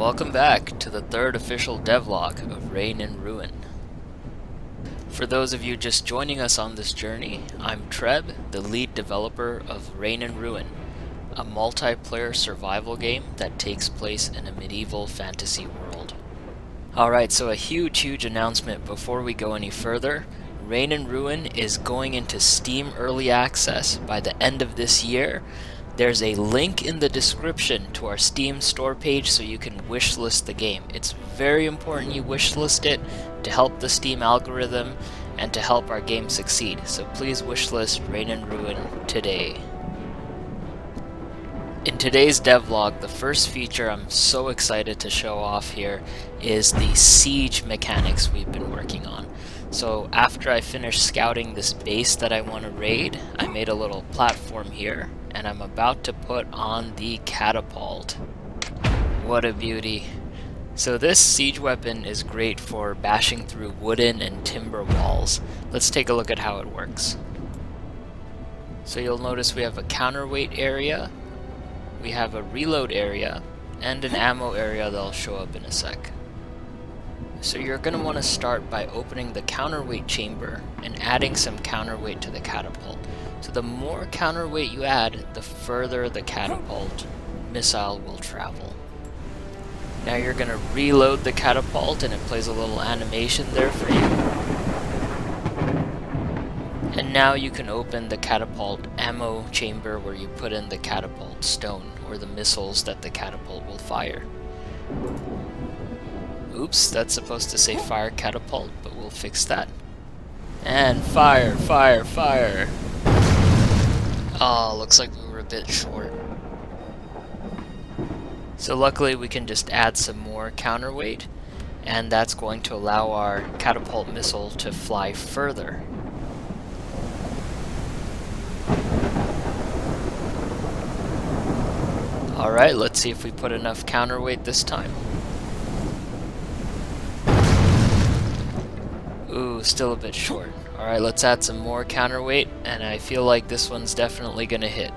Welcome back to the third official devlog of Reign and Ruin. For those of you just joining us on this journey, I'm Treb, the lead developer of Reign and Ruin, a multiplayer survival game that takes place in a medieval fantasy world. Alright, so a huge announcement before we go any further. Reign and Ruin is going into Steam Early Access by the end of this year. There's a link in the description to our Steam store page so you can wishlist the game. It's very important you wishlist it to help the Steam algorithm and to help our game succeed. So please wishlist Reign and Ruin today. In today's devlog, the first feature I'm so excited to show off here is the siege mechanics we've been working on. So after I finished scouting this base that I want to raid, I made a little platform here, and I'm about to put on the Catapult. What a beauty. So this siege weapon is great for bashing through wooden and timber walls. Let's take a look at how it works. So you'll notice we have a counterweight area, we have a reload area, and an ammo area that'll show up in a sec. So you're going to want to start by opening the counterweight chamber and adding some counterweight to the catapult. So the more counterweight you add, the further the catapult missile will travel. Now you're going to reload the catapult and it plays a little animation there for you. And now you can open the catapult ammo chamber where you put in the catapult stone or the missiles that the catapult will fire. Oops, that's supposed to say fire catapult, but we'll fix that. And fire! Oh, looks like we were a bit short. So luckily we can just add some more counterweight, and that's going to allow our catapult missile to fly further. Alright, let's see if we put enough counterweight this time. Ooh, still a bit short. Alright, let's add some more counterweight, and I feel like this one's definitely gonna hit.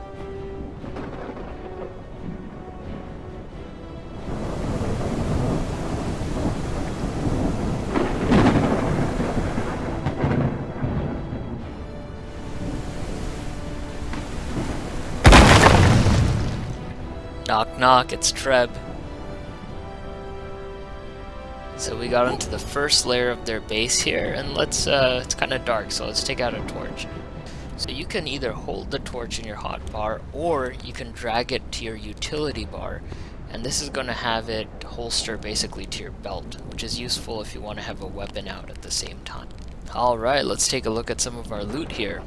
Knock knock, it's Treb. So we got into the first layer of their base here, and let's, it's kind of dark, so let's take out a torch. So you can either hold the torch in your hotbar, or you can drag it to your utility bar, and this is going to have it holster basically to your belt, which is useful if you want to have a weapon out at the same time. Alright, let's take a look at some of our loot here.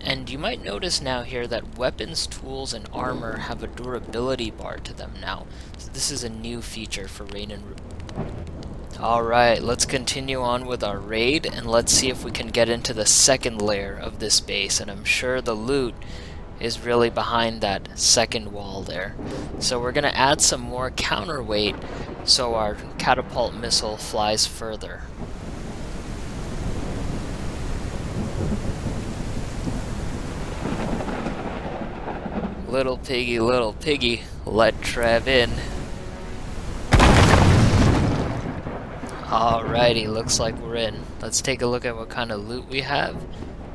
And you might notice now here that weapons, tools, and armor have a durability bar to them now. So this is a new feature for Reign and Ruin. Alright, let's continue on with our raid, and let's see if we can get into the second layer of this base, and I'm sure the loot is really behind that second wall there. So we're going to add some more counterweight so our catapult missile flies further. Little piggy, let Trev in. Alrighty, looks like we're in. Let's take a look at what kind of loot we have.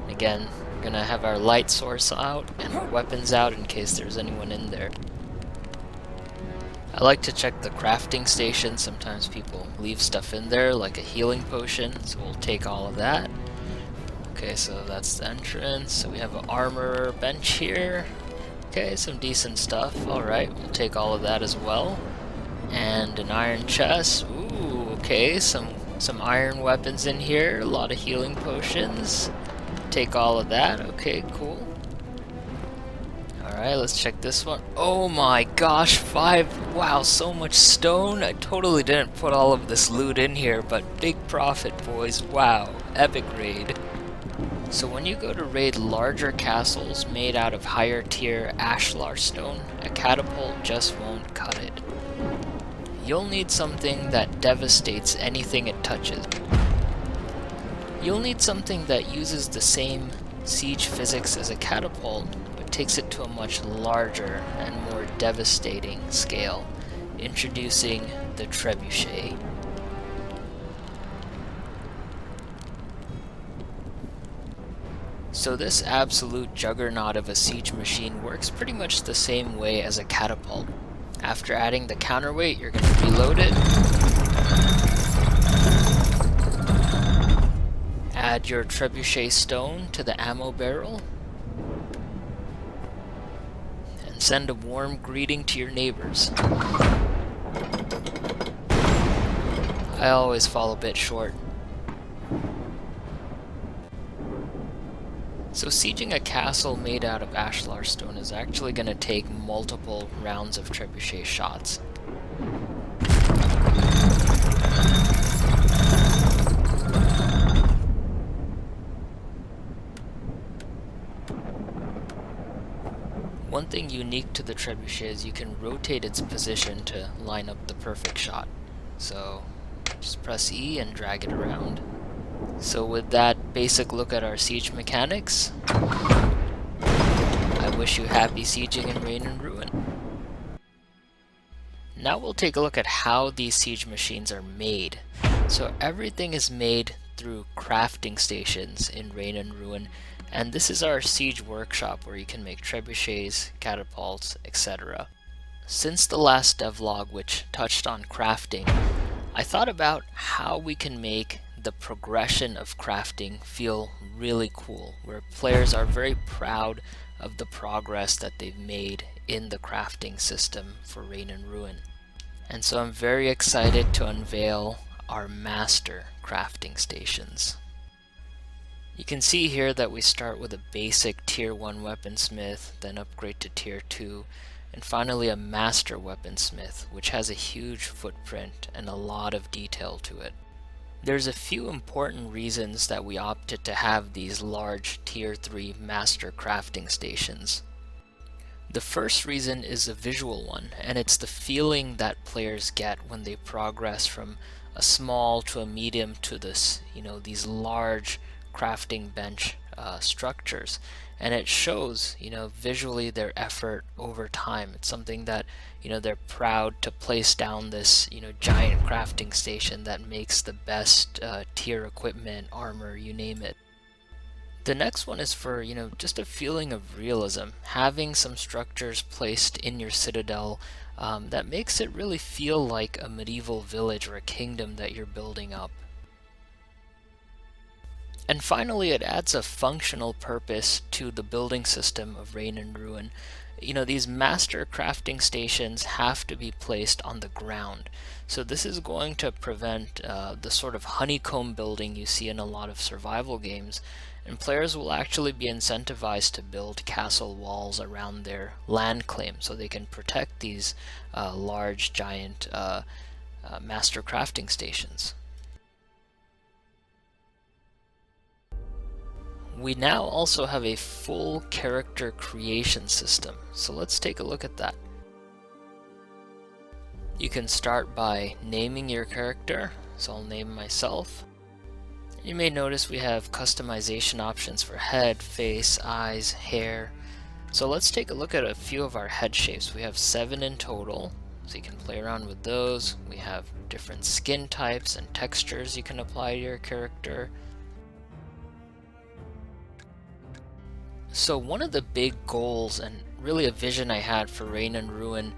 Again, we're gonna have our light source out and our weapons out in case there's anyone in there. I like to check the crafting station. Sometimes people leave stuff in there, like a healing potion, so we'll take all of that. Okay, so that's the entrance. So we have an armor bench here. Okay, some decent stuff. Alright, we'll take all of that as well. And an iron chest. Ooh, okay, some iron weapons in here. A lot of healing potions. Take all of that. Okay, cool. Alright, let's check this one. Oh my gosh, 5. Wow, so much stone. I totally didn't put all of this loot in here, but big profit, boys. Wow, epic raid. So when you go to raid larger castles made out of higher tier ashlar stone, a catapult just won't cut it. You'll need something that devastates anything it touches. You'll need something that uses the same siege physics as a catapult, but takes it to a much larger and more devastating scale. introducing the Trebuchet. So this absolute juggernaut of a siege machine works pretty much the same way as a catapult. After adding the counterweight, you're going to reload it, add your Trebuchet stone to the ammo barrel, and send a warm greeting to your neighbors. I always fall a bit short. So sieging a castle made out of ashlar stone is actually going to take multiple rounds of Trebuchet shots. One thing unique to the Trebuchet is you can rotate its position to line up the perfect shot. So just press E and drag it around. So with that basic look at our siege mechanics, I wish you happy sieging in Reign and Ruin. Now we'll take a look at how these siege machines are made. So everything is made through crafting stations in Reign and Ruin, and this is our siege workshop where you can make trebuchets, catapults, etc. Since the last devlog, which touched on crafting, I thought about how we can make the progression of crafting feel really cool, where players are very proud of the progress that they've made in the crafting system for Reign and Ruin. And so I'm very excited to unveil our master crafting stations. You can see here that we start with a basic tier 1 weaponsmith, then upgrade to tier 2, and finally a master weaponsmith, which has a huge footprint and a lot of detail to it. There's a few important reasons that we opted to have these large tier 3 master crafting stations. The first reason is a visual one, and it's the feeling that players get when they progress from a small to a medium to this, these large crafting bench structures. And it shows, visually their effort over time. It's something that, they're proud to place down this, giant crafting station that makes the best tier equipment, armor, you name it. The next one is for, just a feeling of realism. Having some structures placed in your citadel that makes it really feel like a medieval village or a kingdom that you're building up. And finally, it adds a functional purpose to the building system of Reign and Ruin. These master crafting stations have to be placed on the ground. So this is going to prevent the sort of honeycomb building you see in a lot of survival games, and players will actually be incentivized to build castle walls around their land claim so they can protect these large, giant master crafting stations. We now also have a full character creation system, so let's take a look at that. You can start by naming your character, so I'll name myself. You may notice we have customization options for head, face, eyes, hair. So let's take a look at a few of our head shapes. We have 7 in total, so you can play around with those. We have different skin types and textures you can apply to your character. So one of the big goals, and really a vision I had for Reign and Ruin,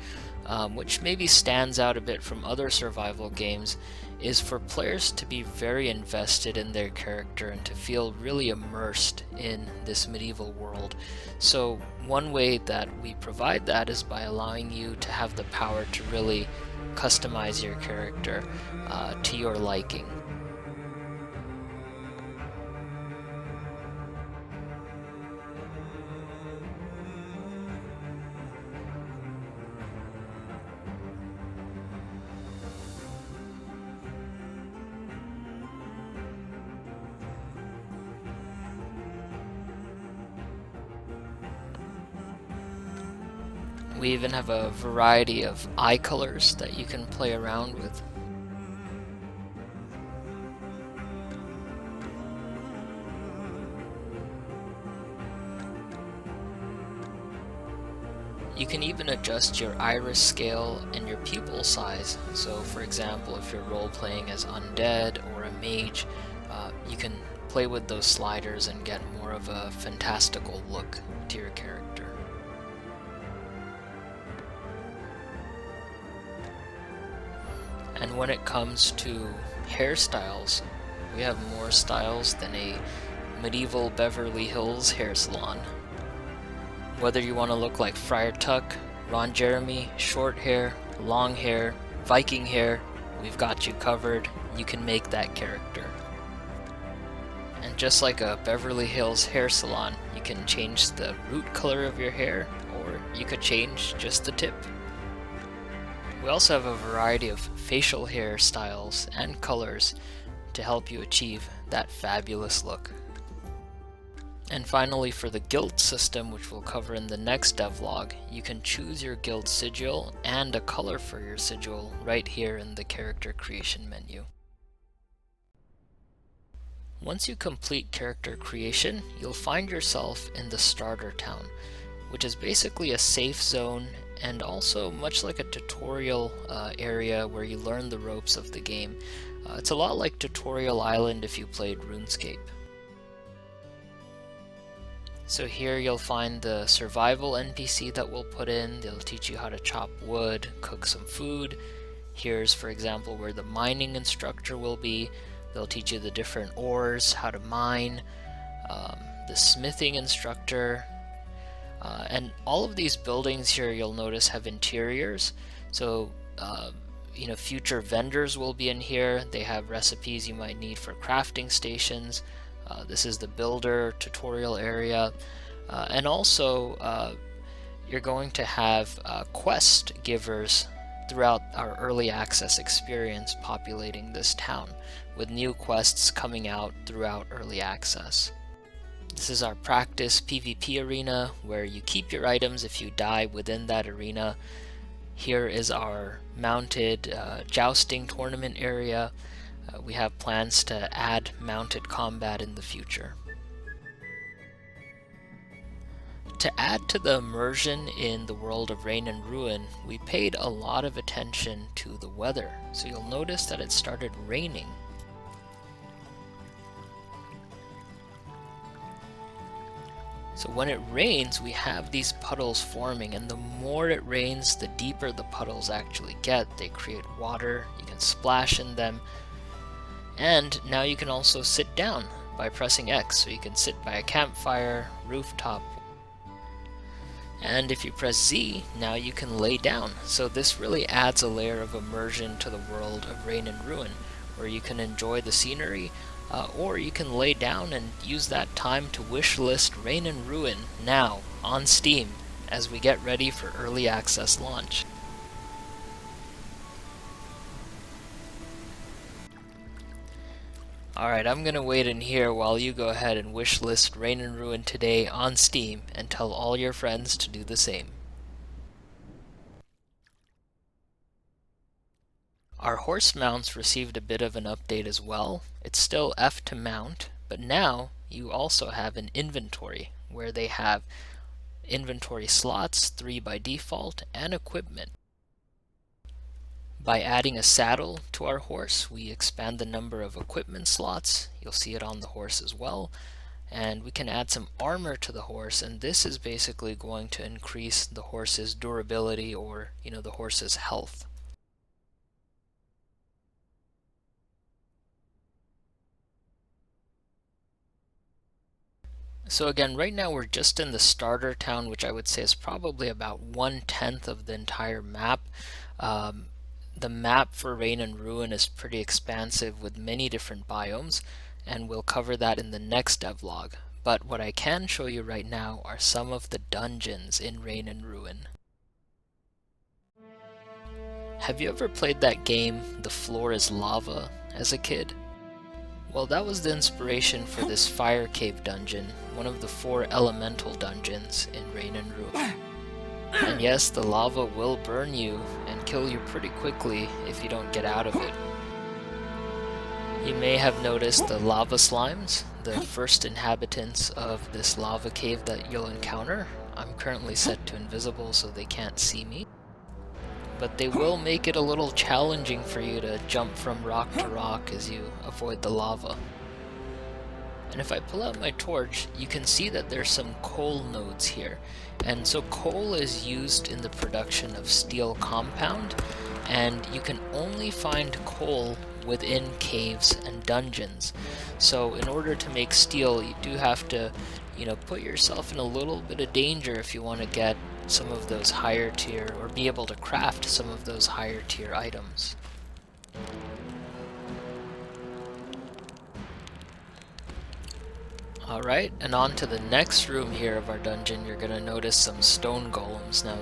which maybe stands out a bit from other survival games, is for players to be very invested in their character and to feel really immersed in this medieval world. So one way that we provide that is by allowing you to have the power to really customize your character to your liking. We even have a variety of eye colors that you can play around with. You can even adjust your iris scale and your pupil size. So for example, if you're role-playing as undead or a mage, you can play with those sliders and get more of a fantastical look to your character. And when it comes to hairstyles, we have more styles than a medieval Beverly Hills hair salon. Whether you want to look like Friar Tuck, Ron Jeremy, short hair, long hair, Viking hair, we've got you covered. You can make that character. And just like a Beverly Hills hair salon, you can change the root color of your hair, or you could change just the tip. We also have a variety of facial hair styles and colors to help you achieve that fabulous look. And finally, for the guild system, which we'll cover in the next devlog, you can choose your guild sigil and a color for your sigil right here in the character creation menu. Once you complete character creation, you'll find yourself in the starter town, which is basically a safe zone and also much like a tutorial area where you learn the ropes of the game. It's a lot like Tutorial Island if you played RuneScape. So here you'll find the survival NPC that we'll put in. They'll teach you how to chop wood, cook some food. Here's, for example, where the mining instructor will be. They'll teach you the different ores, how to mine, the smithing instructor, and all of these buildings here you'll notice have interiors. So future vendors will be in here. They have recipes you might need for crafting stations. This is the builder tutorial area, and also you're going to have quest givers throughout our early access experience populating this town, with new quests coming out throughout early access. This is our practice PvP arena, where you keep your items if you die within that arena. Here is our mounted jousting tournament area. We have plans to add mounted combat in the future. To add to the immersion in the world of Rain and Ruin, we paid a lot of attention to the weather. So you'll notice that it started raining. So when it rains, we have these puddles forming, and the more it rains, the deeper the puddles actually get. They create water, you can splash in them, and now you can also sit down by pressing X. So you can sit by a campfire, rooftop, and if you press Z, now you can lay down. So this really adds a layer of immersion to the world of Rain and Ruin, where you can enjoy the scenery, or you can lay down and use that time to wishlist Rain and Ruin now on Steam as we get ready for early access launch. Alright, I'm gonna wait in here while you go ahead and wishlist Rain and Ruin today on Steam and tell all your friends to do the same. Our horse mounts received a bit of an update as well. It's still F to mount, but now you also have an inventory where they have inventory slots, 3 by default, and equipment. By adding a saddle to our horse, we expand the number of equipment slots. You'll see it on the horse as well. And we can add some armor to the horse, and this is basically going to increase the horse's durability, or the horse's health. So again, right now we're just in the starter town, which I would say is probably about 1/10 of the entire map. The map for Rain and Ruin is pretty expansive with many different biomes, and we'll cover that in the next devlog. But what I can show you right now are some of the dungeons in Rain and Ruin. Have you ever played that game, The Floor is Lava, as a kid? Well, that was the inspiration for this Fire Cave dungeon, one of the 4 elemental dungeons in Rain and Ruin. And yes, the lava will burn you and kill you pretty quickly if you don't get out of it. You may have noticed the lava slimes, the first inhabitants of this lava cave that you'll encounter. I'm currently set to invisible so they can't see me. But they will make it a little challenging for you to jump from rock to rock as you avoid the lava. And if I pull out my torch, you can see that there's some coal nodes here. And so coal is used in the production of steel compound, and you can only find coal within caves and dungeons. So in order to make steel, you do have to, put yourself in a little bit of danger if you want to get some of those higher tier, or be able to craft some of those higher tier items. Alright, and on to the next room here of our dungeon, you're going to notice some stone golems. Now,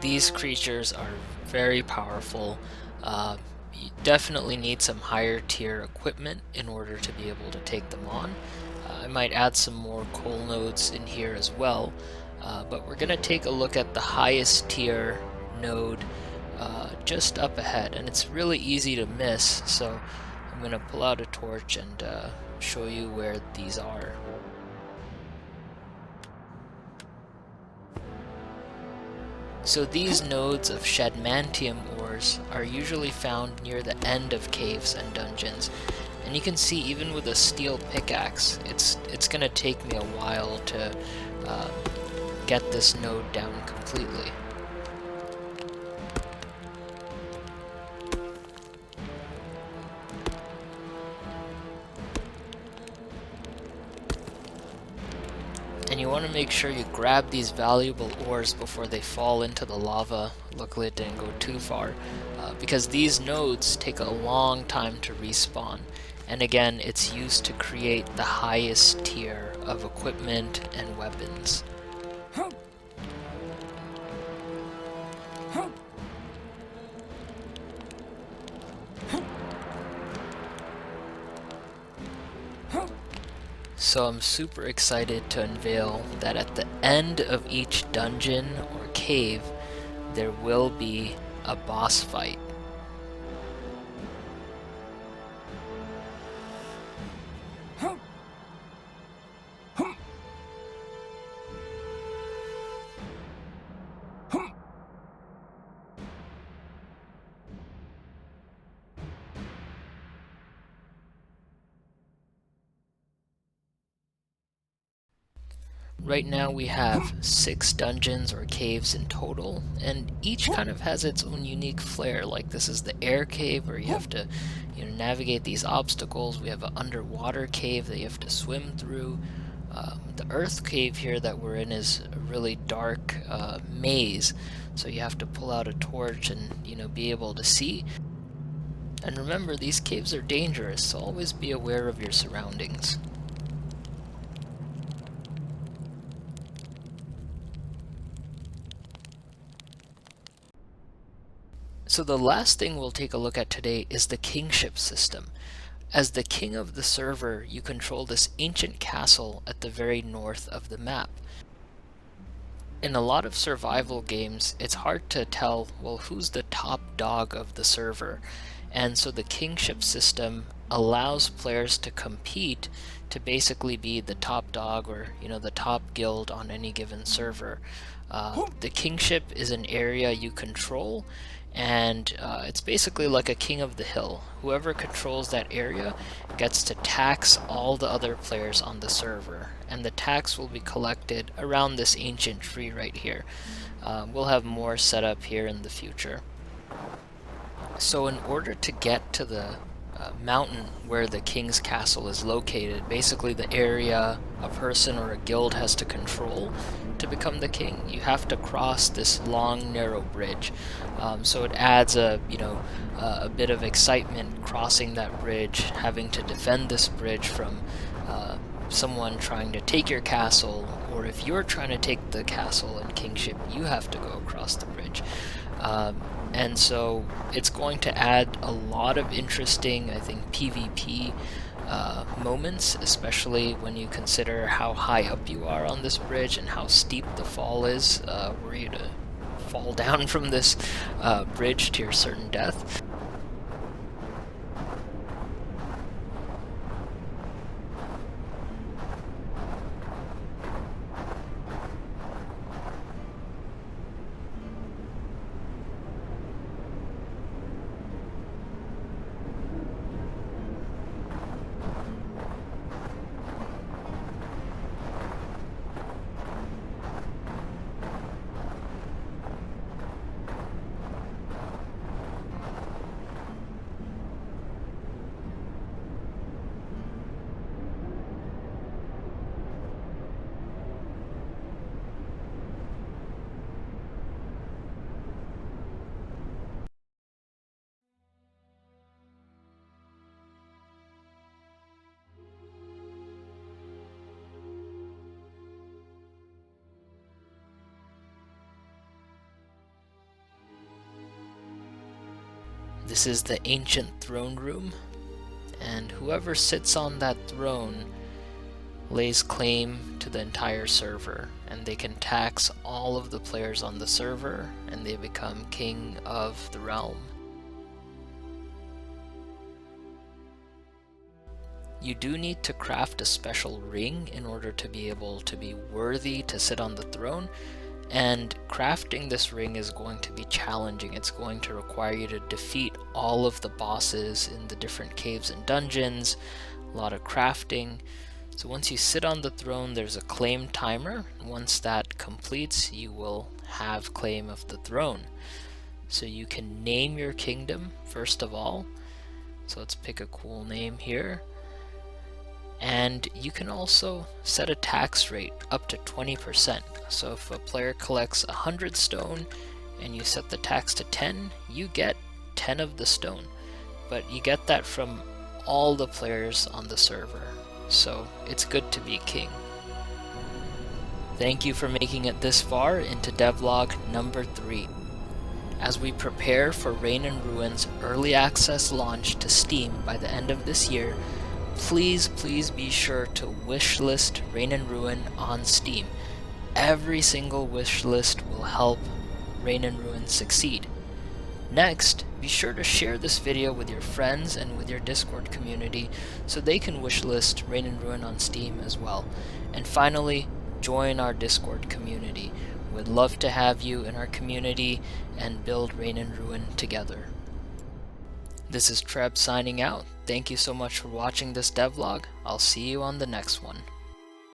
these creatures are very powerful. You definitely need some higher tier equipment in order to be able to take them on. I might add some more coal nodes in here as well, but we're going to take a look at the highest tier node just up ahead, and it's really easy to miss, so I'm going to pull out a torch and show you where these are. So these nodes of Shadmantium ores are usually found near the end of caves and dungeons, and you can see even with a steel pickaxe, it's going to take me a while to get this node down completely. And you want to make sure you grab these valuable ores before they fall into the lava. Luckily it didn't go too far, because these nodes take a long time to respawn. And again, it's used to create the highest tier of equipment and weapons. So I'm super excited to unveil that at the end of each dungeon or cave, there will be a boss fight. Right now we have 6 dungeons or caves in total, and each kind of has its own unique flair. Like this is the air cave where you have to navigate these obstacles. We have an underwater cave that you have to swim through. The earth cave here that we're in is a really dark maze, so you have to pull out a torch and be able to see. And remember, these caves are dangerous, so always be aware of your surroundings. So the last thing we'll take a look at today is the Kingship System. As the king of the server, you control this ancient castle at the very north of the map. In a lot of survival games, it's hard to tell, well, who's the top dog of the server. And so the Kingship System allows players to compete to basically be the top dog, or the top guild on any given server. The kingship is an area you control, and it's basically like a king of the hill. Whoever controls that area gets to tax all the other players on the server, and the tax will be collected around this ancient tree right here. We'll have more set up here in the future. So in order to get to the mountain where the king's castle is located, basically the area a person or a guild has to control to become the king, you have to cross this long narrow bridge. So it adds a bit of excitement crossing that bridge, having to defend this bridge from someone trying to take your castle, or if you're trying to take the castle in Kingship, you have to go across the bridge. And so it's going to add a lot of interesting, I think, PvP moments, especially when you consider how high up you are on this bridge and how steep the fall is, were you to fall down from this bridge to your certain death. This is the ancient throne room, and whoever sits on that throne lays claim to the entire server, and they can tax all of the players on the server, and they become king of the realm. You do need to craft a special ring in order to be able to be worthy to sit on the throne, and crafting this ring is going to be challenging. It's going to require you to defeat all of the bosses in the different caves and dungeons, a lot of crafting. So once you sit on the throne, there's a claim timer. Once that completes, you will have claim of the throne. So you can name your kingdom first of all. So let's pick a cool name here. And you can also set a tax rate up to 20%. So if a player collects 100 stone and you set the tax to 10, you get 10 of the stone. But you get that from all the players on the server. So it's good to be king. Thank you for making it this far into devlog number 3. As we prepare for Reign in Ruin's early access launch to Steam by the end of this year, please be sure to wishlist Reign in Ruin on Steam. Every single wishlist will help Reign in Ruin succeed. Next, be sure to share this video with your friends and with your Discord community so they can wishlist Reign in Ruin on Steam as well. And finally, join our Discord community. We'd love to have you in our community and build Reign in Ruin together. This is Treb signing out. Thank you so much for watching this devlog. I'll see you on the next one.